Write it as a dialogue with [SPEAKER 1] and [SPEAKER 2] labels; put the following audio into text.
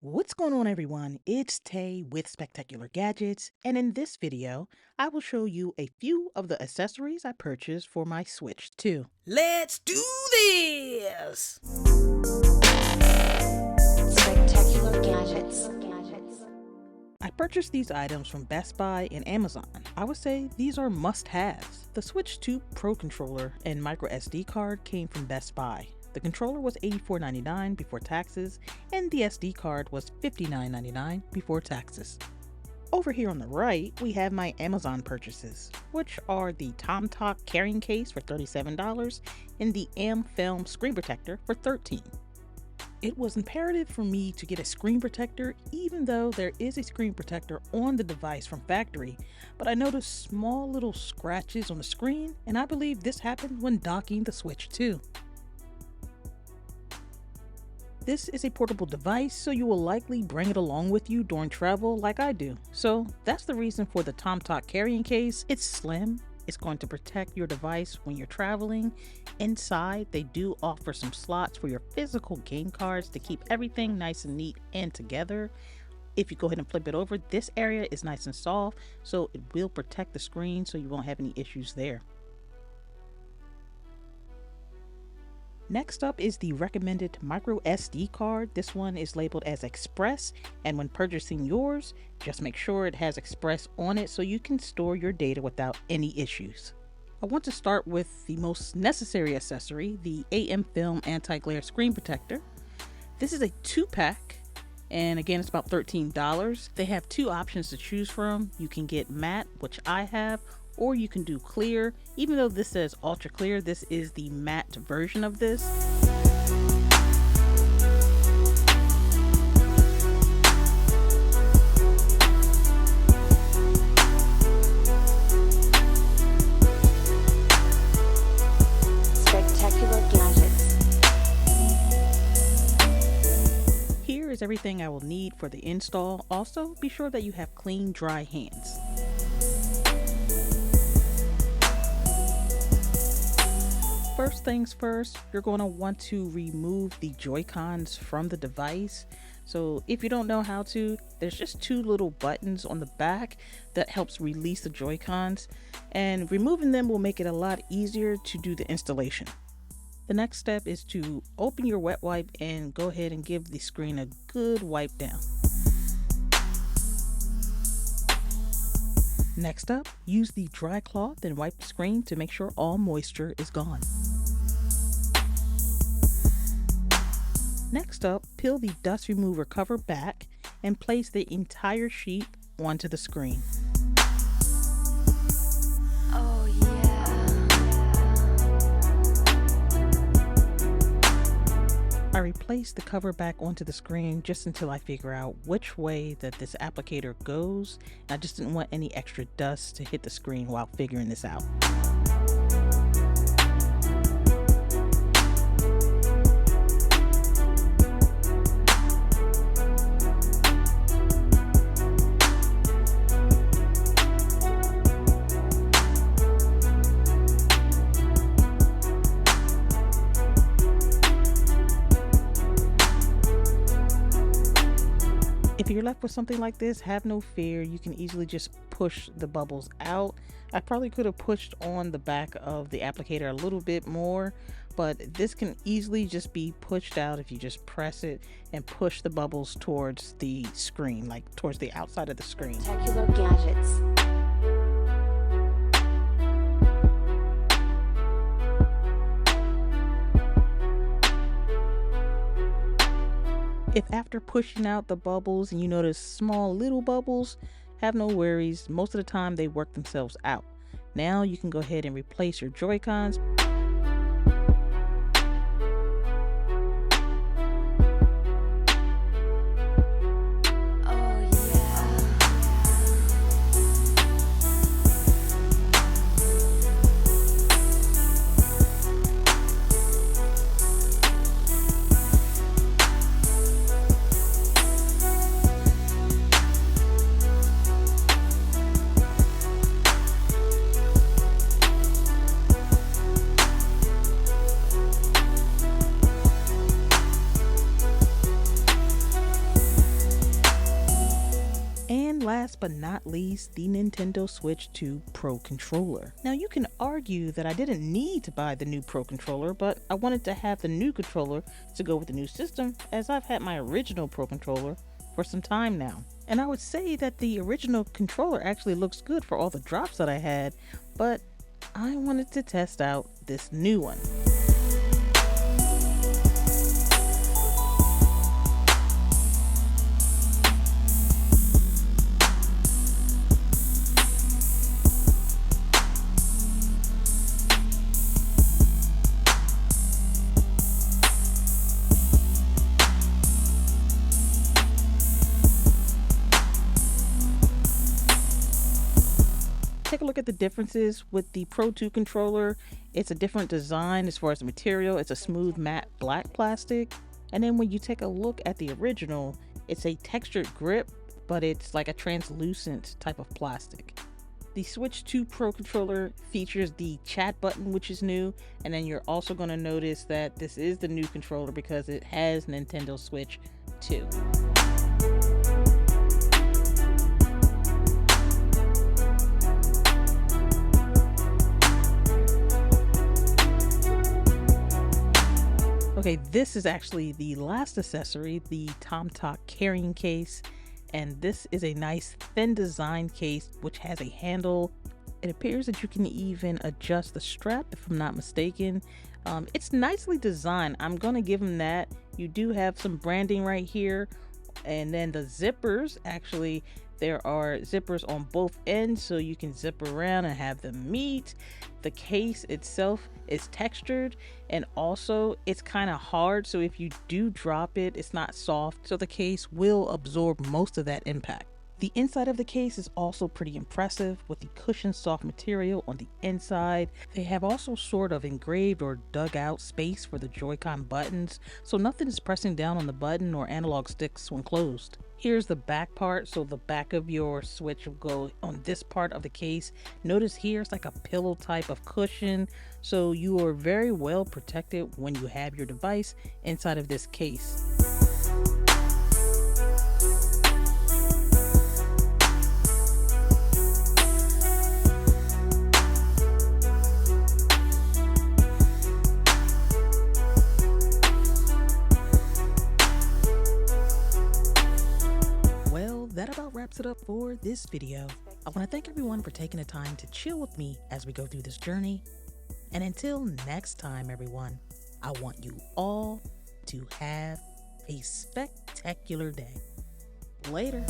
[SPEAKER 1] What's going on, everyone? It's Tay with Spectacular Gadgets, and in this video, I will show you a few of the accessories I purchased for my Switch 2.
[SPEAKER 2] Let's do this!
[SPEAKER 3] Spectacular Gadgets.
[SPEAKER 1] I purchased these items from Best Buy and Amazon. I would say these are must-haves. The Switch 2 Pro controller and micro SD card came from Best Buy. The controller was $84.99 before taxes, and the SD card was $59.99 before taxes. Over here on the right, we have my Amazon purchases, which are the TomToc Carrying Case for $37 and the amFilm screen protector for $13. It was imperative for me to get a screen protector, even though there is a screen protector on the device from factory, but I noticed small little scratches on the screen, and I believe this happened when docking the Switch 2. This is a portable device, so you will likely bring it along with you during travel like I do. So that's the reason for the TomToc Carrying Case. It's slim. It's going to protect your device when you're traveling. Inside, they do offer some slots for your physical game cards to keep everything nice and neat and together. If you go ahead and flip it over, this area is nice and soft, so it will protect the screen so you won't have any issues there. Next up is the recommended micro SD card. This one is labeled as Express, and when purchasing yours, just make sure it has Express on it so you can store your data without any issues. I want to start with the most necessary accessory, the amFilm anti-glare screen protector. This is a 2-pack, and again it's about $13. They have two options to choose from. You can get matte, which I have, or you can do clear. Even though this says ultra clear, this is the matte version of this.
[SPEAKER 3] Spectacular Gadgets.
[SPEAKER 1] Here is everything I will need for the install. Also, be sure that you have clean, dry hands. First things first, you're going to want to remove the Joy-Cons from the device. So if you don't know how to, there's just two little buttons on the back that helps release the Joy-Cons, and removing them will make it a lot easier to do the installation. The next step is to open your wet wipe and go ahead and give the screen a good wipe down. Next up, use the dry cloth and wipe the screen to make sure all moisture is gone. Next up, peel the dust remover cover back and place the entire sheet onto the screen.
[SPEAKER 3] Oh yeah.
[SPEAKER 1] I replace the cover back onto the screen just until I figure out which way that this applicator goes. I just didn't want any extra dust to hit the screen while figuring this out. If you're left with something like this, have no fear. You can easily just push the bubbles out. I probably could have pushed on the back of the applicator a little bit more, but this can easily just be pushed out if you just press it and push the bubbles towards the screen, like towards the outside of the screen.
[SPEAKER 3] Spectacular Gadgets.
[SPEAKER 1] If after pushing out the bubbles and you notice small little bubbles, have no worries. Most of the time they work themselves out. Now you can go ahead and replace your Joy-Cons.
[SPEAKER 3] Oh yeah.
[SPEAKER 1] last but not least, the Nintendo Switch 2 Pro Controller. Now you can argue that I didn't need to buy the new Pro Controller, but I wanted to have the new controller to go with the new system, as I've had my original Pro Controller for some time now. And I would say that the original controller actually looks good for all the drops that I had, but I wanted to test out this new one. Take a look at the differences with the Pro 2 controller. It's a different design as far as the material. It's a smooth matte black plastic. And then when you take a look at the original, it's a textured grip, but it's like a translucent type of plastic. The Switch 2 Pro controller features the chat button, which is new. And then you're also going to notice that this is the new controller because it has Nintendo Switch 2. Okay, this is actually the last accessory, the TomToc Carrying Case, and this is a nice thin design case which has a handle. It appears that you can even adjust the strap, if I'm not mistaken. It's nicely designed. I'm gonna give them that. You do have some branding right here, and then the zippers, actually there are zippers on both ends so you can zip around and have them meet. The case itself is textured, and also it's kind of hard, so if you do drop it, it's not soft, so the case will absorb most of that impact. The inside of the case is also pretty impressive with the cushioned soft material on the inside. They have also sort of engraved or dug out space for the Joy-Con buttons, so nothing is pressing down on the button or analog sticks when closed. Here's the back part, so the back of your Switch will go on this part of the case. Notice here it's like a pillow type of cushion, so you are very well protected when you have your device inside of this case. That about wraps it up for this video. I want to thank everyone for taking the time to chill with me as we go through this journey. And until next time, everyone, I want you all to have a spectacular day. Later.